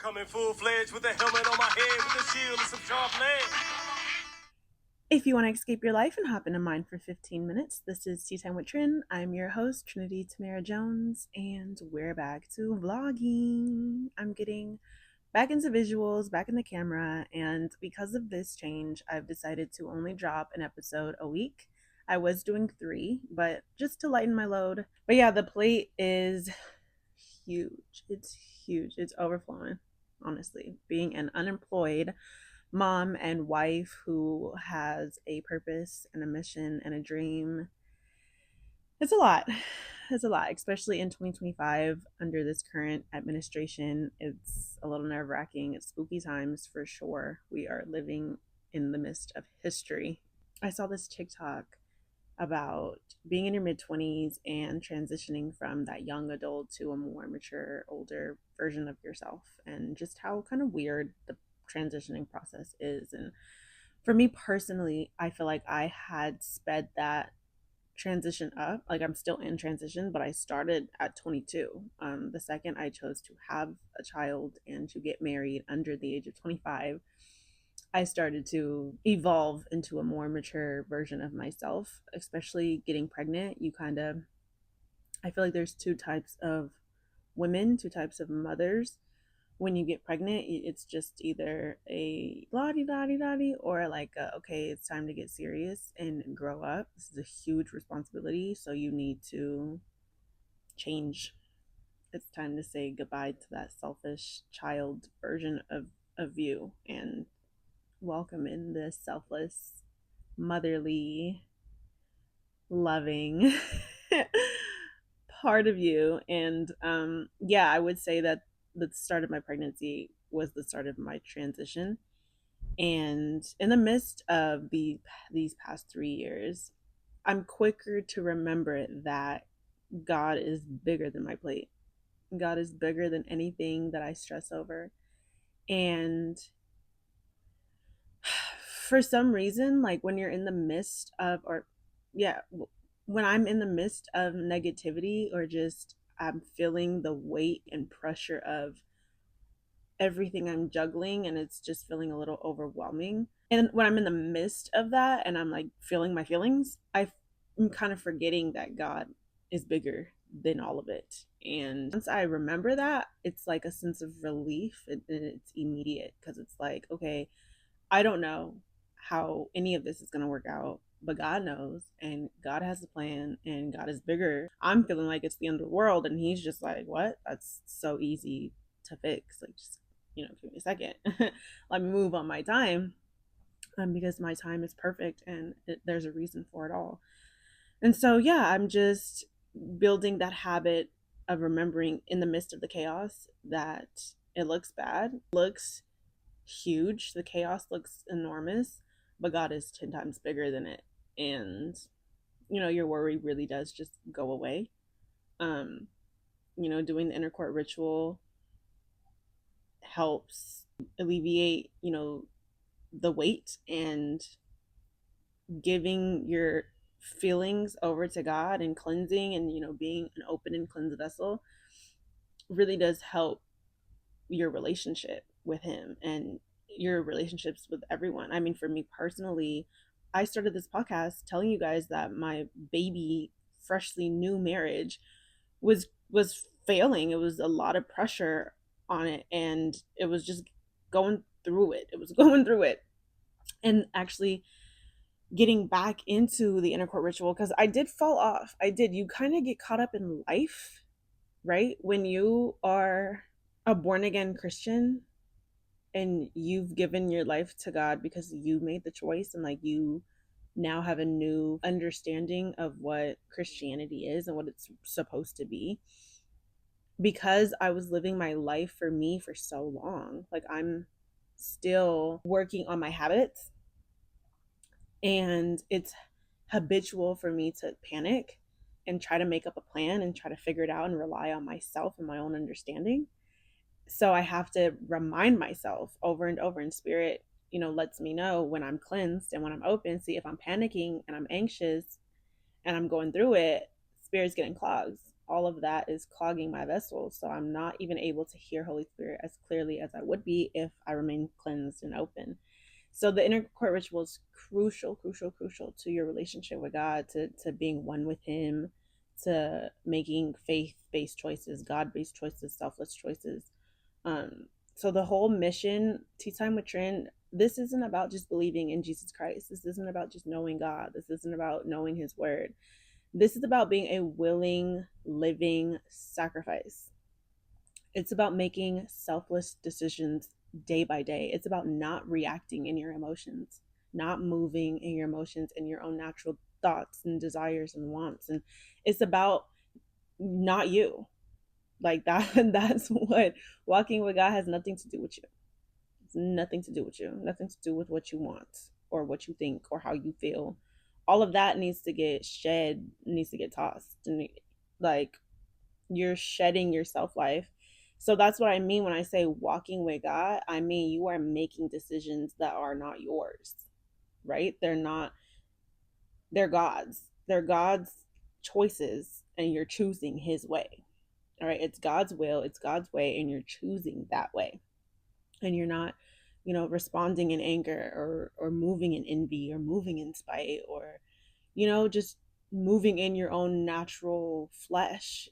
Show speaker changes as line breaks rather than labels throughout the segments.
coming full-fledged with a helmet on my head with a shield and some sharp legs.
If you want to escape your life and hop into mine for 15 minutes, this is Tea Time with Trin. I'm your host, Trinity Tamara Jones, and we're back to vlogging. I'm getting back into visuals, back in the camera, and because of this change, I've decided to only drop an episode a week. I was doing 3, but just to lighten my load. But yeah, the plate is huge. It's huge. It's overflowing, honestly. Being an unemployed mom and wife who has a purpose and a mission and a dream, it's a lot. It's a lot, especially in 2025 under this current administration. It's a little nerve wracking. It's spooky times for sure. We are living in the midst of history. I saw this TikTok about being in your mid 20s and transitioning from that young adult to a more mature, older version of yourself, and just how kind of weird the transitioning process is. And for me personally, I feel like I had sped that transition up. Like, I'm still in transition, but I started at 22. The second I chose to have a child and to get married under the age of 25, I started to evolve into a more mature version of myself, especially getting pregnant. I feel like there's two types of women, two types of mothers. When you get pregnant, it's just either a la di da di da di or like, okay, it's time to get serious and grow up. This is a huge responsibility, so you need to change. It's time to say goodbye to that selfish child version of you and welcome in this selfless, motherly, loving part of you. And yeah, I would say that the start of my pregnancy was the start of my transition. And in the midst of these past 3 years, I'm quicker to remember that God is bigger than my plate. God is bigger than anything that I stress over. And for some reason, like when you're in the midst of, or yeah, when I'm in the midst of negativity, or just I'm feeling the weight and pressure of everything I'm juggling, and it's just feeling a little overwhelming. And when I'm in the midst of that and I'm like feeling my feelings, I'm kind of forgetting that God is bigger than all of it. And once I remember that, it's like a sense of relief, and it's immediate, because it's like, okay, I don't know how any of this is going to work out, but God knows, and God has a plan, and God is bigger. I'm feeling like it's the end of the world, and He's just like, what? That's so easy to fix. Like, just, give me a second. Let me move on my time, because my time is perfect, and there's a reason for it all. And so, yeah, I'm just building that habit of remembering in the midst of the chaos that it looks bad, looks huge. The chaos looks enormous, but God is 10 times bigger than it. And, your worry really does just go away. Um, doing the inner court ritual helps alleviate, the weight, and giving your feelings over to God and cleansing, and, being an open and cleansed vessel really does help your relationship with Him and your relationships with everyone. I mean, for me personally, I started this podcast telling you guys that my baby, freshly new marriage was failing. It was a lot of pressure on it, and it was just going through it. It was going through it. And actually getting back into the inner court ritual, because I did fall off. I did. You kind of get caught up in life, right? When you are a born again Christian and you've given your life to God because you made the choice, and like you now have a new understanding of what Christianity is and what it's supposed to be. Because I was living my life for me for so long, like I'm still working on my habits, and it's habitual for me to panic and try to make up a plan and try to figure it out and rely on myself and my own understanding. So I have to remind myself over and over, in spirit, lets me know when I'm cleansed and when I'm open. See, if I'm panicking and I'm anxious and I'm going through it, spirit's getting clogs. all of that is clogging my vessel. So I'm not even able to hear Holy Spirit as clearly as I would be if I remain cleansed and open. So the inner court ritual is crucial, crucial, crucial to your relationship with God, to being one with Him, to making faith-based choices, God-based choices, selfless choices. So the whole mission, Tea Time with Trin, this isn't about just believing in Jesus Christ. This isn't about just knowing God. This isn't about knowing His word. This is about being a willing, living sacrifice. It's about making selfless decisions day by day. It's about not reacting in your emotions, not moving in your emotions and your own natural thoughts and desires and wants. And it's about not you. Like that, that's what walking with God has nothing to do with you. It's nothing to do with you, nothing to do with what you want or what you think or how you feel. All of that needs to get shed, needs to get tossed. And like you're shedding your self life. So that's what I mean when I say walking with God. I mean, you are making decisions that are not yours, right? They're not, they're God's. They're God's choices, and you're choosing His way. All right. It's God's will, it's God's way, and you're choosing that way. And you're not, responding in anger or moving in envy or moving in spite or, just moving in your own natural flesh.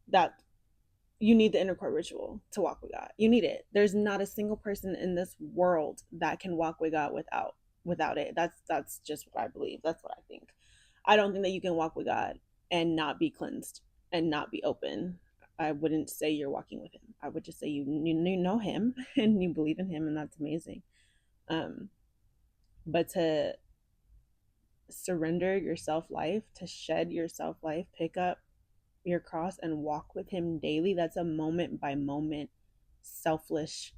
That you need the inner court ritual to walk with God. You need it. There's not a single person in this world that can walk with God without it. That's just what I believe. That's what I think. I don't think that you can walk with God and not be cleansed and not be open. I wouldn't say you're walking with Him. I would just say you know Him and you believe in Him, and that's amazing. But to surrender your self life, to shed your self life, pick up your cross and walk with Him daily, that's a moment by moment selfless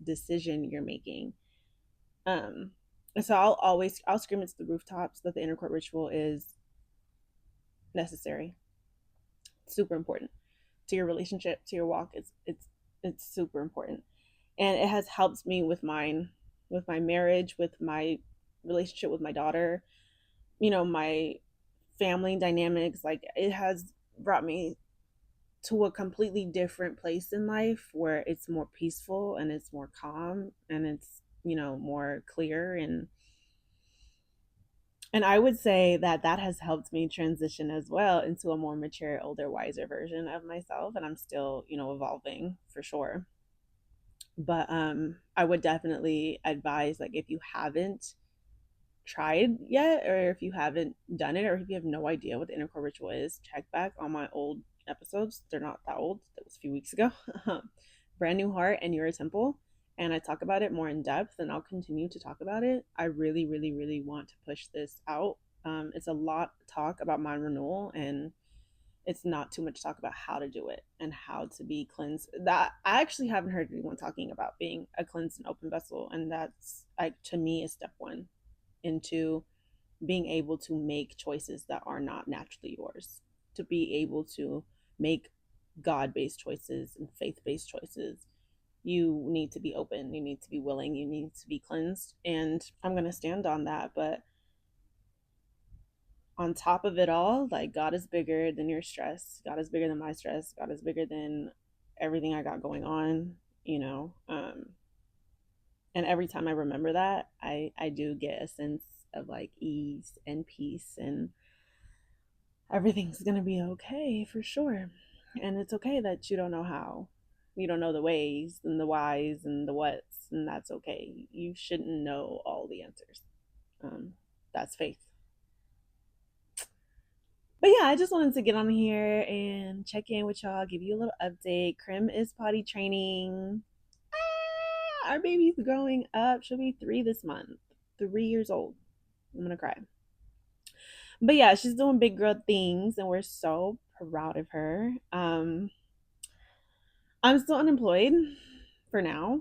decision you're making. And so I'll scream it to the rooftops that the inner court ritual is necessary, super important to your relationship, to your walk. It's super important, and it has helped me with my marriage, with my relationship with my daughter, my family dynamics. Like, it has brought me to a completely different place in life where it's more peaceful and it's more calm and it's, more clear. And I would say that has helped me transition as well into a more mature, older, wiser version of myself. And I'm still, evolving for sure. But I would definitely advise, like, if you haven't tried yet, or if you haven't done it, or if you have no idea what the inner core ritual is, check back on my old episodes. They're not that old. That was a few weeks ago. Brand New Heart and You're a Temple. And I talk about it more in depth, and I'll continue to talk about it. I really, really, really want to push this out. It's a lot of talk about mind renewal, and it's not too much talk about how to do it and how to be cleansed. That I actually haven't heard anyone talking about being a cleansed and open vessel, and that's, like, to me, is step one into being able to make choices that are not naturally yours, to be able to make God-based choices and faith-based choices. You need to be open, you need to be willing, you need to be cleansed. And I'm going to stand on that. But on top of it all, like, God is bigger than your stress. God is bigger than my stress. God is bigger than everything I got going on, and every time I remember that, I do get a sense of, like, ease and peace, and everything's gonna be okay for sure. And it's okay that you don't know how, you don't know the ways and the whys and the whats, and that's okay. You shouldn't know all the answers. That's faith. But yeah, I just wanted to get on here and check in with y'all, give you a little update. Krim is potty training. Our baby's growing up. She'll be 3 this month. 3 years old. I'm gonna cry. But yeah, she's doing big girl things, and we're so proud of her. I'm still unemployed for now.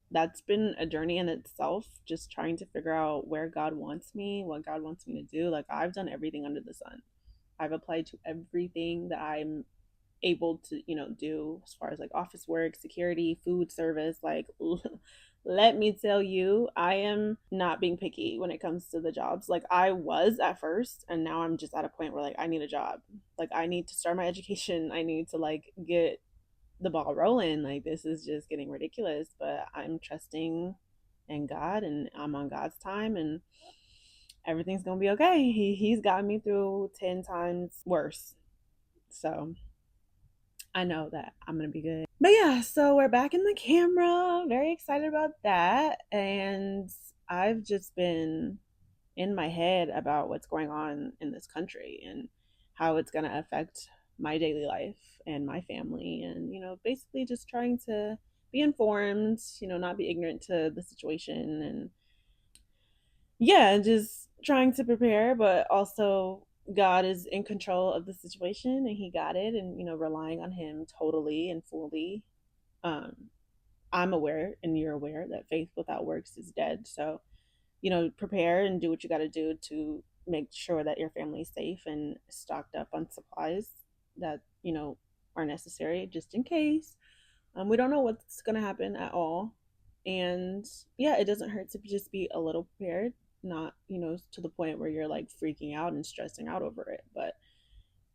That's been a journey in itself, just trying to figure out where God wants me, what God wants me to do. Like, I've done everything under the sun. I've applied to everything that I'm able to, do as far as like office work, security, food service. Like, let me tell you, I am not being picky when it comes to the jobs. Like, I was at first, and now I'm just at a point where like I need a job. Like, I need to start my education. I need to like get the ball rolling. Like, this is just getting ridiculous, but I'm trusting in God, and I'm on God's time, and everything's gonna be okay. He's gotten me through 10 times worse. So I know that I'm gonna be good. But yeah, so we're back in the camera. Very excited about that. And I've just been in my head about what's going on in this country and how it's gonna affect my daily life and my family. And, basically just trying to be informed, not be ignorant to the situation. And yeah, just trying to prepare, but also God is in control of the situation and he got it, and relying on him totally and fully. um I'm aware and you're aware that faith without works is dead. So prepare and do what you got to do to make sure that your family is safe and stocked up on supplies that are necessary just in case. We don't know what's going to happen at all. And yeah, it doesn't hurt to just be a little prepared, not, to the point where you're like freaking out and stressing out over it. But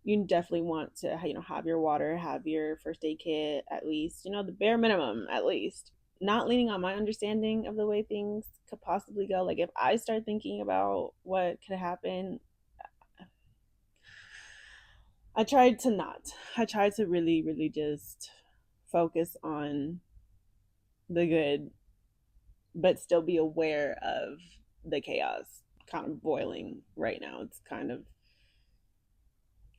you definitely want to, have your water, have your first aid kit, at least, the bare minimum, at least. Not leaning on my understanding of the way things could possibly go. Like, if I start thinking about what could happen, I tried to not. I tried to really, really just focus on the good, but still be aware of the chaos kind of boiling right now. It's kind of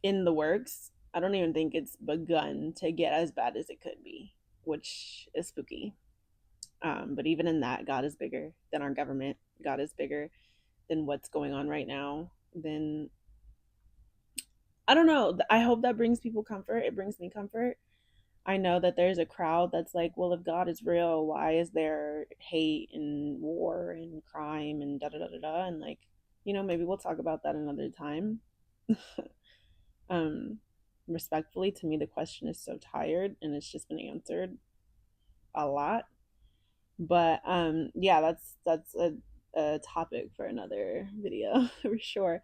in the works. I don't even think it's begun to get as bad as it could be, which is spooky. But even in that, God is bigger than our government. God is bigger than what's going on right now. Then I don't know. I hope that brings people comfort. It brings me comfort. I know that there's a crowd that's like, well, if God is real, why is there hate and war and crime and da da da da da? And like, maybe we'll talk about that another time. um, Respectfully, to me, the question is so tired and it's just been answered a lot. But yeah, that's a topic for another video for sure.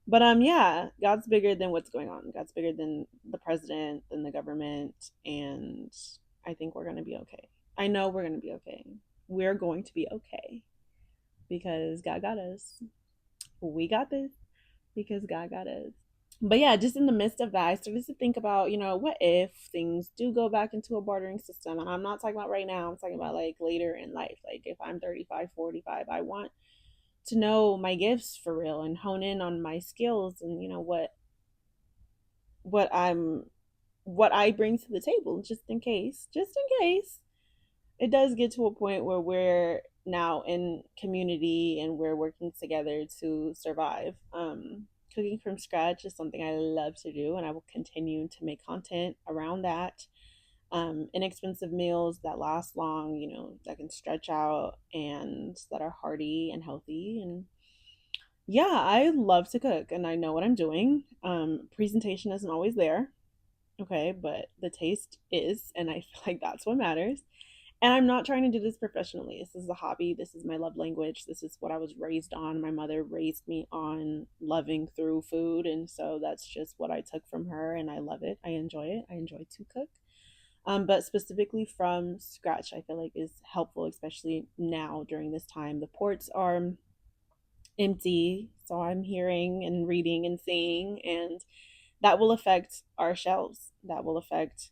But yeah, God's bigger than what's going on. God's bigger than the president, than the government, and I think we're gonna be okay. I know we're gonna be okay. We're going to be okay because God got us. We got this because God got us. But yeah, just in the midst of that, I started to think about, what if things do go back into a bartering system? And I'm not talking about right now, I'm talking about like later in life. Like, if I'm 35, 45, I want to know my gifts for real and hone in on my skills and, what I'm what I bring to the table, just in case it does get to a point where we're now in community and we're working together to survive. Cooking from scratch is something I love to do, and I will continue to make content around that. Inexpensive meals that last long, that can stretch out and that are hearty and healthy. And yeah, I love to cook and I know what I'm doing. Presentation isn't always there, okay, but the taste is, and I feel like that's what matters. And I'm not trying to do this professionally. This is a hobby. This is my love language. This is what I was raised on. My mother raised me on loving through food. And so that's just what I took from her. And I love it. I enjoy it. I enjoy to cook. But specifically from scratch, I feel like is helpful, especially now during this time. The ports are empty. So I'm hearing and reading and seeing. And that will affect our shelves. That will affect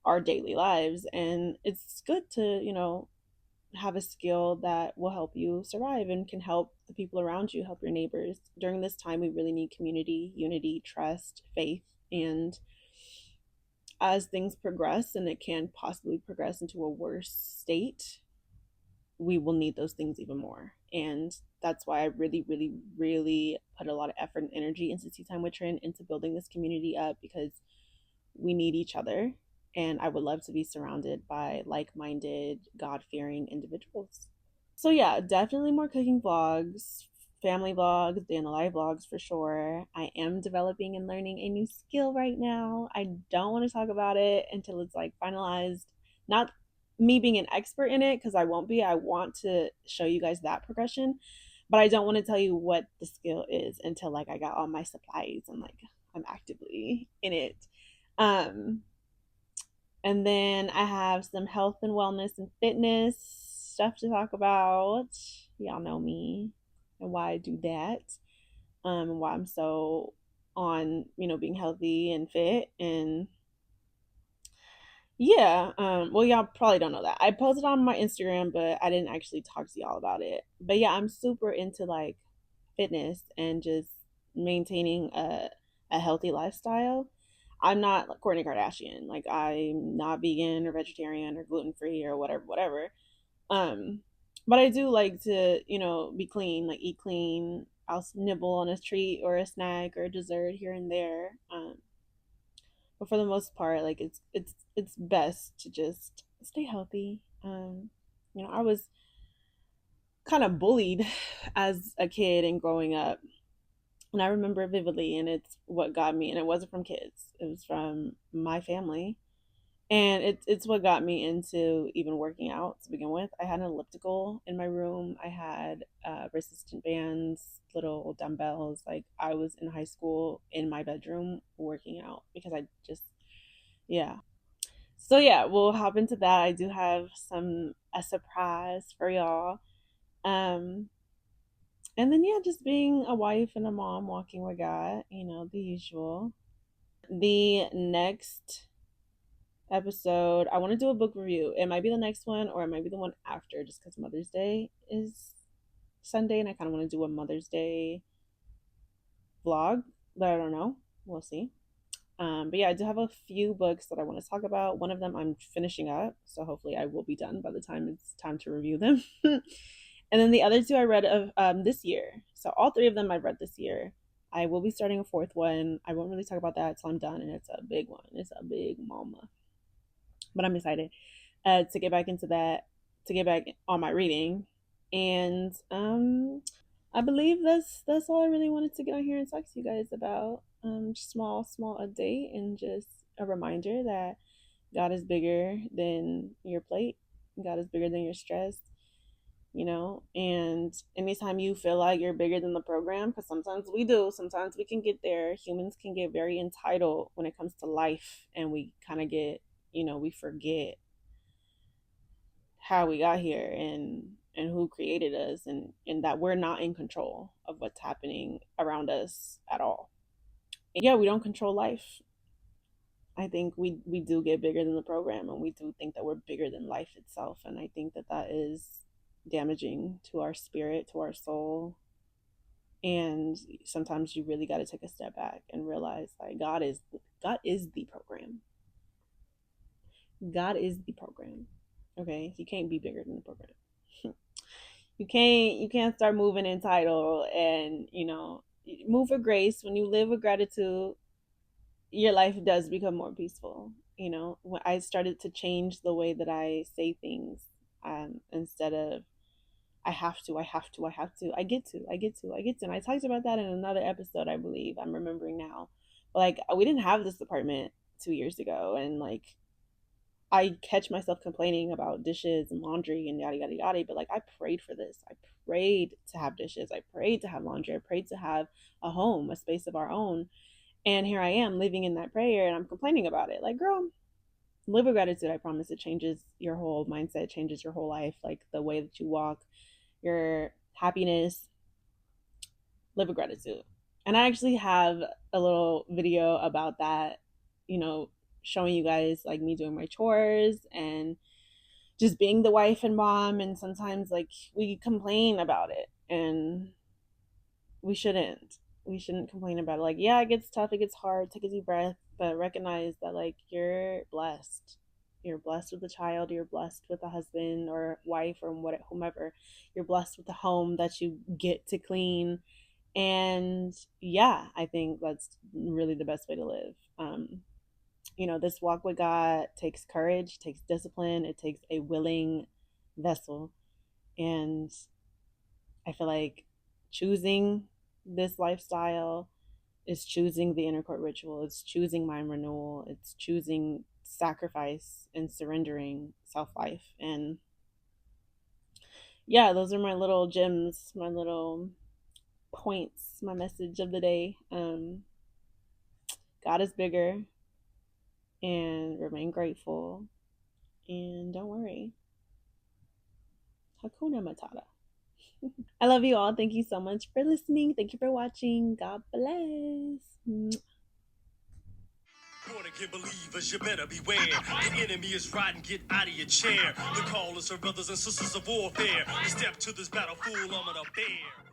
our daily lives. And it's good to, have a skill that will help you survive and can help the people around you, help your neighbors. During this time, we really need community, unity, trust, faith. And as things progress, and it can possibly progress into a worse state, we will need those things even more. And that's why I really, really, really put a lot of effort and energy into Tea Time with Trin, into building this community up, because we need each other. And I would love to be surrounded by like minded, God fearing individuals. So, yeah, definitely more cooking vlogs family vlogs, day in the life vlogs for sure. I am developing and learning a new skill right now. I don't want to talk about it until it's like finalized. Not me being an expert in it, because I won't be. I want to show you guys that progression, but I don't want to tell you what the skill is until like I got all my supplies and like I'm actively in it. Um, and then I have some health and wellness and fitness stuff to talk about. Y'all know me and why I do that. And why I'm so on, being healthy and fit. And yeah, well, y'all probably don't know that. I posted on my Instagram, but I didn't actually talk to y'all about it. But yeah, I'm super into like fitness and just maintaining a healthy lifestyle. I'm not like Kourtney Kardashian. Like I'm not vegan or vegetarian or gluten free or whatever. Um, but I do like to, be clean, like eat clean. I'll nibble on a treat or a snack or a dessert here and there. But for the most part, like it's best to just stay healthy. I was kind of bullied as a kid and growing up, and I remember it vividly, and it's what got me, and it wasn't from kids, it was from my family. And it's what got me into even working out to begin with. I had an elliptical in my room. I had resistant bands, little dumbbells. Like I was in high school in my bedroom working out because I just, yeah. So yeah, we'll hop into that. I do have a surprise for y'all. Um, and then yeah, just being a wife and a mom, walking with God, the usual. The next episode, I want to do a book review. It might be the next one or it might be the one after, just because Mother's Day is Sunday and I kind of want to do a Mother's Day vlog, but I don't know. We'll see. But yeah, I do have a few books that I want to talk about. One of them I'm finishing up, so hopefully I will be done by the time it's time to review them. And then the other two I read of this year. So all three of them I've read this year. I will be starting a fourth one. I won't really talk about that until I'm done, and it's a big one. It's a big mama. But I'm excited to get back into that, to get back on my reading, and I believe that's all I really wanted to get on here and talk to you guys about. Small update and just a reminder that God is bigger than your plate. God is bigger than your stress. And anytime you feel like you're bigger than the program, because sometimes we do, sometimes we can get there. Humans can get very entitled when it comes to life, and we kind of get, we forget how we got here and who created us, and that we're not in control of what's happening around us at all. And yeah, we don't control life. I think we do get bigger than the program, and we do think that we're bigger than life itself, and I think that that is damaging to our spirit, to our soul. And sometimes you really got to take a step back and realize like God is the program. God is the program. Okay, you can't be bigger than the program. You can't start moving in title, and move with grace. When you live with gratitude, your life does become more peaceful. When I started to change the way that I say things, instead of I get to. And I talked about that in another episode, I believe. I'm remembering now. But like we didn't have this apartment 2 years ago, and like I catch myself complaining about dishes and laundry and yada yada yada. But like I prayed for this. I prayed to have dishes. I prayed to have laundry. I prayed to have a home, a space of our own. And here I am living in that prayer, and I'm complaining about it. Like, girl, live with gratitude. I promise it changes your whole mindset, changes your whole life, like the way that you walk, your happiness. Live with gratitude. And I actually have a little video about that, you know, showing you guys like me doing my chores and just being the wife and mom. And sometimes like we complain about it, and we shouldn't. We shouldn't complain about it. Like, yeah, it gets tough, it gets hard, take a deep breath, but recognize that like you're blessed. You're blessed with a child, you're blessed with a husband or wife or whomever. You're blessed with a home that you get to clean. And yeah, I think that's really the best way to live. This walk with God takes courage, takes discipline, it takes a willing vessel. And I feel like choosing this lifestyle is choosing the inner court ritual. It's choosing mind renewal. It's choosing sacrifice and surrendering self life. And yeah, those are my little gems, my little points, my message of the day. God is bigger, and remain grateful, and don't worry. Hakuna Matata. I love you all. Thank you so much for listening. Thank you for watching. God bless.
Born again believers, you better beware. The enemy is riding, get out of your chair. The call is for brothers and sisters of warfare. Step to this battle full armor to bear.